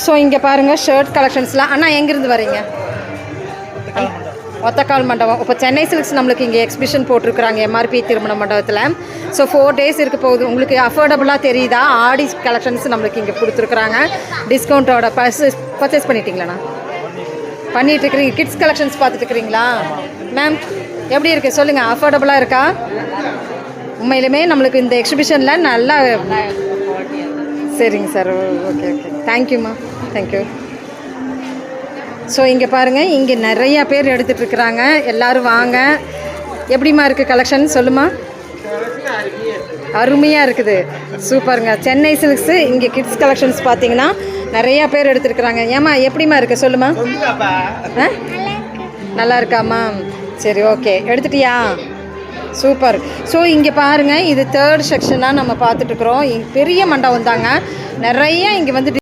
So இங்கே பாருங்கள் shirt கலெக்ஷன்ஸ்லாம். அண்ணா எங்கேருந்து வரீங்க? ஒத்தக்கால் மண்டபம். இப்போ சென்னை சில்க்ஸ் நம்மளுக்கு இங்கே எக்ஸிபிஷன் போட்டிருக்குறாங்க எம்ஆர்பி திருமண மண்டபத்தில். ஸோ 4 days இருக்க போகுது. உங்களுக்கு அஃபோர்டபுளாக தெரியுதா? ஆடி கலெக்ஷன்ஸ் நம்மளுக்கு இங்கே கொடுத்துருக்குறாங்க டிஸ்கவுண்ட்டோட. பர்ச்சேஸ் பண்ணிட்டீங்களாண்ணா? பண்ணிகிட்டு இருக்கிறீங்க. கிட்ஸ் கலெக்ஷன்ஸ் பார்த்துட்டு இருக்கிறீங்களா மேம்? எப்படி இருக்குது சொல்லுங்கள், அஃபோர்டபுளாக இருக்கா? உண்மையிலுமே நம்மளுக்கு இந்த எக்ஸிபிஷனில் நல்லா. சரிங்க சார், ஓகே ஓகே, தேங்க்யூம்மா, தேங்க்யூ. ஸோ இங்கே பாருங்கள், இங்கே நிறையா பேர் எடுத்துகிட்ருக்குறாங்க. எல்லோரும் வாங்க. எப்படிம்மா இருக்குது கலெக்ஷன் சொல்லுமா? அருமையாக இருக்குது, சூப்பருங்க. சென்னை சில்க்ஸு இங்கே கிட்ஸ் கலெக்ஷன்ஸ் பார்த்தீங்கன்னா நிறையா பேர் எடுத்துருக்குறாங்க. ஏம்மா எப்படிம்மா இருக்குது சொல்லுமா? நல்லா இருக்காம்மா? சரி, ஓகே, எடுத்துட்டியா? சூப்பர். ஸோ இங்கே பாருங்கள், இது 3rd செக்ஷனாக நம்ம பார்த்துட்ருக்குறோம். பெரிய மண்டபம் தாங்க. நிறையா இங்கே வந்து